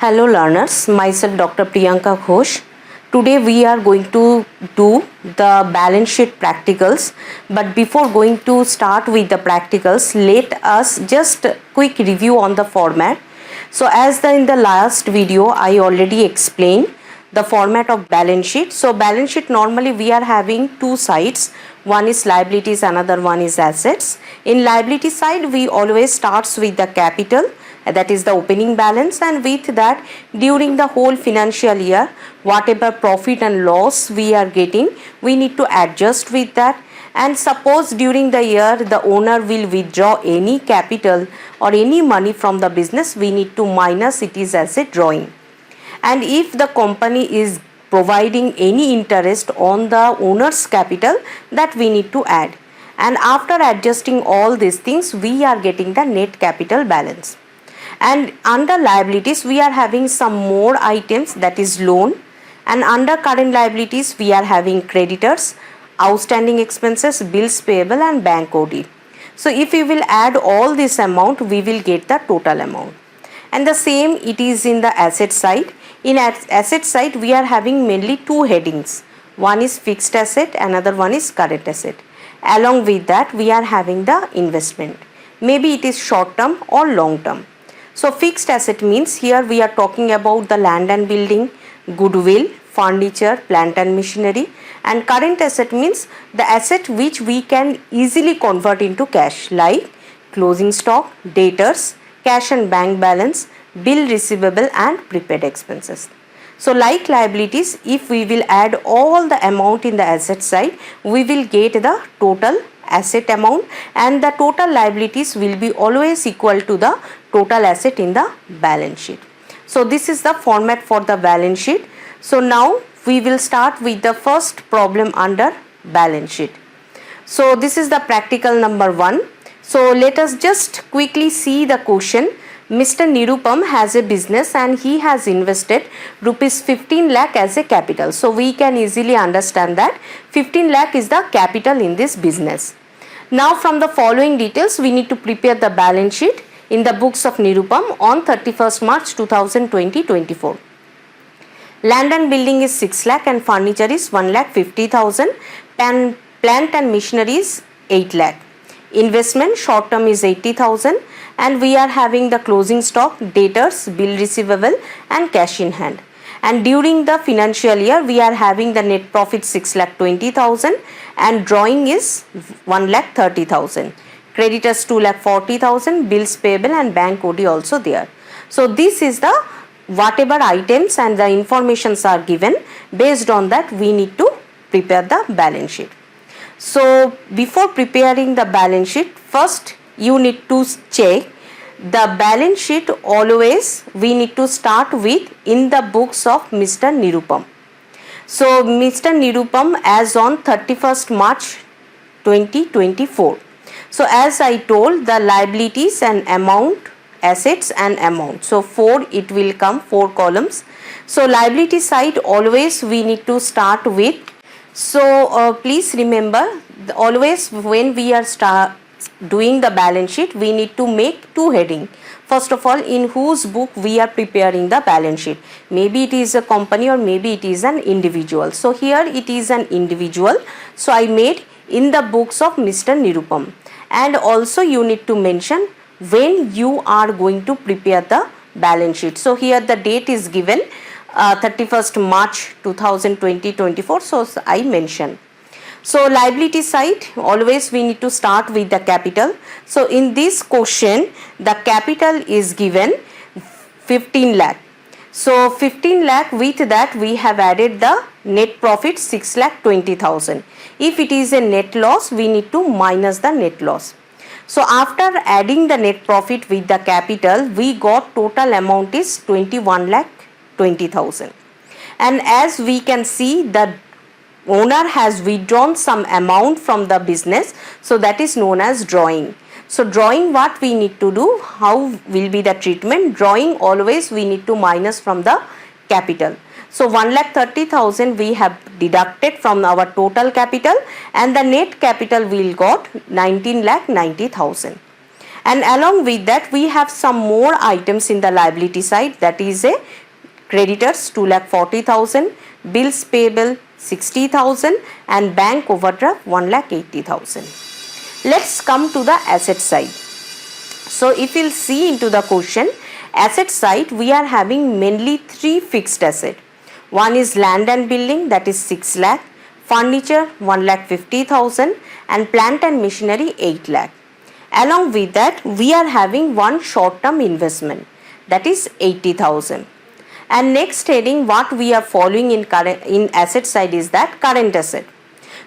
Hello learners, myself Dr. Priyanka Ghosh. Today we are going to do the balance sheet practicals, but before going to start with the practicals, let us just quick review on the format. So as in the last video I already explained the format of balance sheet. So balance sheet normally we are having two sides. One is liabilities, another one is assets. In liability side we always starts with the capital, that is the opening balance, and with that during the whole financial year whatever profit and loss we are getting we need to adjust with that. And suppose during the year the owner will withdraw any capital or any money from the business, we need to minus it is asset drawing. And if the company is providing any interest on the owner's capital, that we need to add. And after adjusting all these things we are getting the net capital balance. And under liabilities we are having some more items, that is loan, and under current liabilities we are having creditors, outstanding expenses, bills payable and bank OD. So if we will add all this amount we will get the total amount. And the same it is in the asset side. In asset side we are having mainly two headings. One is fixed asset, another one is current asset. Along with that we are having the investment. Maybe it is short term or long term. So fixed asset means here we are talking about the land and building, goodwill, furniture, plant and machinery. And current asset means the asset which we can easily convert into cash, like closing stock, debtors, cash and bank balance, bill receivable and prepaid expenses. So like liabilities, if we will add all the amount in the asset side, we will get the total asset amount, and the total liabilities will be always equal to the total asset in the balance sheet. So this is the format for the balance sheet. So now we will start with the first problem under balance sheet. So this is the practical number 1. So let us just quickly see the question. Mr. Nirupam has a business and he has invested rupees 15 lakh as a capital. So we can easily understand that 15 lakh is the capital in this business. Now from the following details we need to prepare the balance sheet in the books of Nirupam on 31st March 2020-24. Land and building is 6 lakh and furniture is 1 lakh 50,000 and plant and machinery is 8 lakh. Investment short term is 80,000 and we are having the closing stock, debtors, bill receivable and cash in hand. And during the financial year we are having the net profit 6 lakh 20,000 and drawing is 1 lakh 30,000. Creditors 2 lakh 40,000, bills payable and bank OD also there. So this is the whatever items and the informations are given, based on that we need to prepare the balance sheet. So before preparing the balance sheet, first you need to check the balance sheet. Always we need to start with in the books of Mr. Nirupam. So Mr. Nirupam as on 31st March 2024. So as I told, the liabilities and amount, assets and amount. So 4 it will come, 4 columns. So liability side always we need to start with. So please remember, always when we are doing the balance sheet we need to make two heading. First of all, in whose book we are preparing the balance sheet. Maybe it is a company or maybe it is an individual. So here it is an individual. So I made in the books of Mr. Nirupam. And also you need to mention when you are going to prepare the balance sheet. So here the date is given 31st March 2020-24. So I mentioned. So liability side always we need to start with the capital. So in this question the capital is given 15 lakh. So 15 lakh, with that we have added the net profit 6 lakh 20,000. If it is a net loss we need to minus the net loss. So after adding the net profit with the capital we got total amount is 21 lakh 20,000. And as we can see, the owner has withdrawn some amount from the business, so that is known as drawing. So drawing, what we need to do, how will be the treatment? Drawing always we need to minus from the capital. So 1 lakh 30,000 we have deducted from our total capital and the net capital we got 19 lakh 90,000. And along with that, we have some more items in the liability side, that is a creditors 2,40,000, bills payable 60,000 and bank overdraft 1,80,000. Let's come to the asset side. So if you'll see into the question, asset side we are having mainly three fixed asset. One is land and building, that is 6 lakh, furniture 1,50,000 and plant and machinery 8 lakh. Along with that, we are having one short term investment, that is 80,000. And next heading what we are following in asset side is that current asset.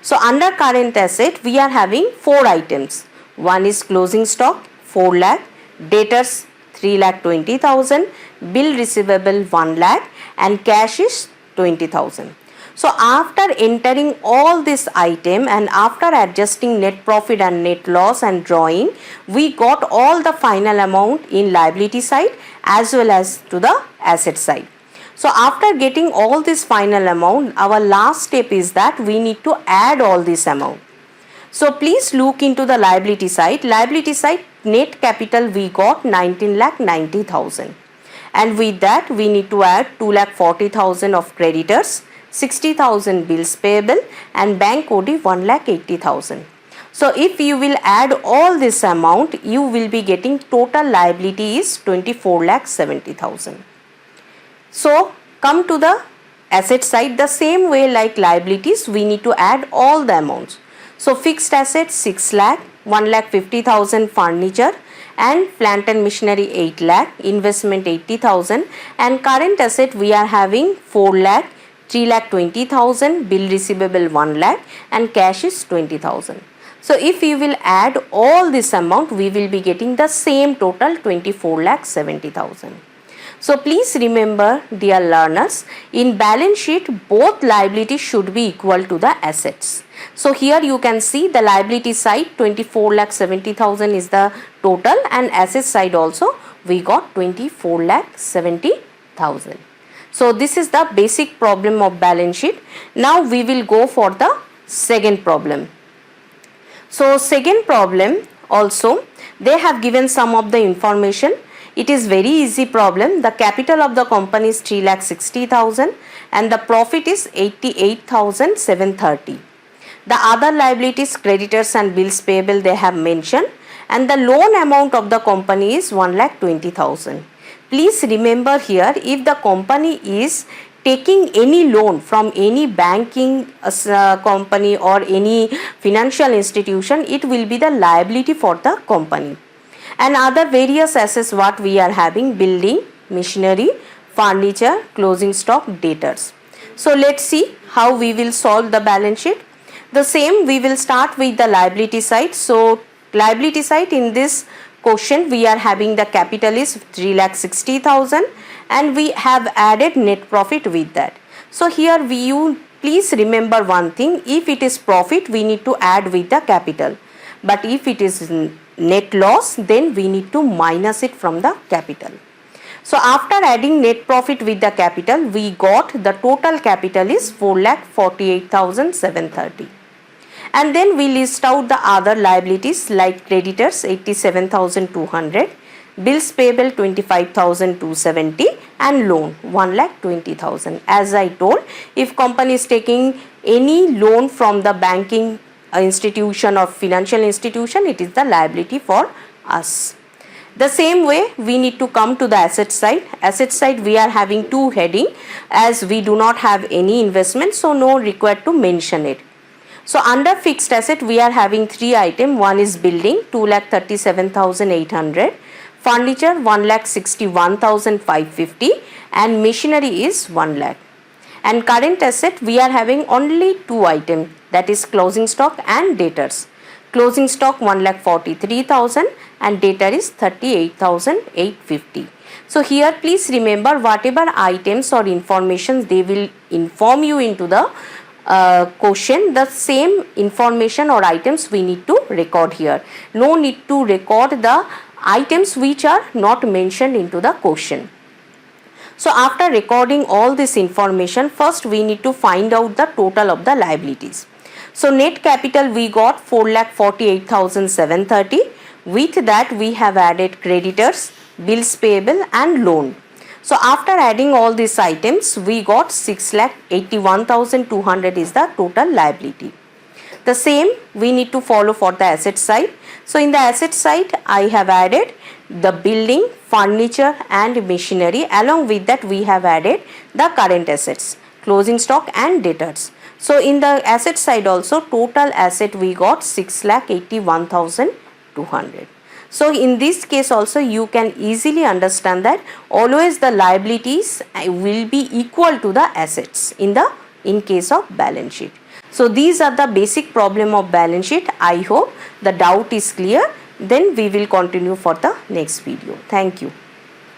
So under current asset we are having four items. One is closing stock 4 lakh, debtors 3,20,000, bill receivable 1 lakh and cash is 20,000. So after entering all this item and after adjusting net profit and net loss and drawing, we got all the final amount in liability side as well as to the asset side. So after getting all this final amount, our last step is that we need to add all this amount. So please look into the liability side. Liability side net capital we got 19,90,000. And with that we need to add 2,40,000 of creditors, 60,000 bills payable and bank OD 1,80,000. So if you will add all this amount, you will be getting total liability is 24,70,000. So come to the asset side, the same way like liabilities we need to add all the amounts. So fixed assets 6 lakh, 1,50,000 furniture and plant and machinery 8 lakh, investment 80,000 and current asset we are having 4 lakh, 3,20,000, bill receivable 1 lakh and cash is 20,000. So if you will add all this amount, we will be getting the same total 24,70,000. So please remember dear learners, in balance sheet both liabilities should be equal to the assets. So here you can see the liability side 24,70,000 is the total and asset side also we got 24,70,000. So this is the basic problem of balance sheet. Now we will go for the second problem. So second problem also they have given some of the information. It is very easy problem. The capital of the company is 3,60,000 and the profit is 88,730. The other liabilities, creditors and bills payable they have mentioned and the loan amount of the company is 1,20,000. Please remember here, if the company is taking any loan from any banking company or any financial institution, it will be the liability for the company. And other various assets what we are having, building, machinery, furniture, closing stock, debtors. So let's see how we will solve the balance sheet. The same we will start with the liability side. So liability side in this question we are having the capital is 3,60,000 and we have added net profit with that. So here you please remember one thing, if it is profit we need to add with the capital, but if it is net loss then we need to minus it from the capital. So after adding net profit with the capital, we got the total capital is 4,48,730. And then we list out the other liabilities like creditors 87,200, bills payable 25,270 and loan 1,20,000. As I told, if company is taking any loan from the banking institution or financial institution, it is the liability for us. The same way we need to come to the asset side. Asset side we are having two heading as we do not have any investment, so no required to mention it. So under fixed asset we are having three items. One is building 2,37,800, furniture 1,61,550 and machinery is 1 lakh. And current asset we are having only two items, that is closing stock and debtors. Closing stock 1,43,000 and debtor is 38,850. So here please remember whatever items or information they will inform you into the question, the same information or items we need to record here. No need to record the items which are not mentioned into the question. So after recording all this information, first we need to find out the total of the liabilities. So net capital we got 4,48,730, With that we have added creditors, bills payable and loan. So after adding all these items, we got 6,81,200 is the total liability. The same we need to follow for the asset side. So in the asset side, I have added the building, furniture and machinery. Along with that we have added the current assets, closing stock and debtors. So in the asset side also, total asset we got 6,81,200. So in this case also you can easily understand that always the liabilities will be equal to the assets in case of balance sheet. So these are the basic problem of balance sheet. I hope the doubt is clear. Then we will continue for the next video. Thank you.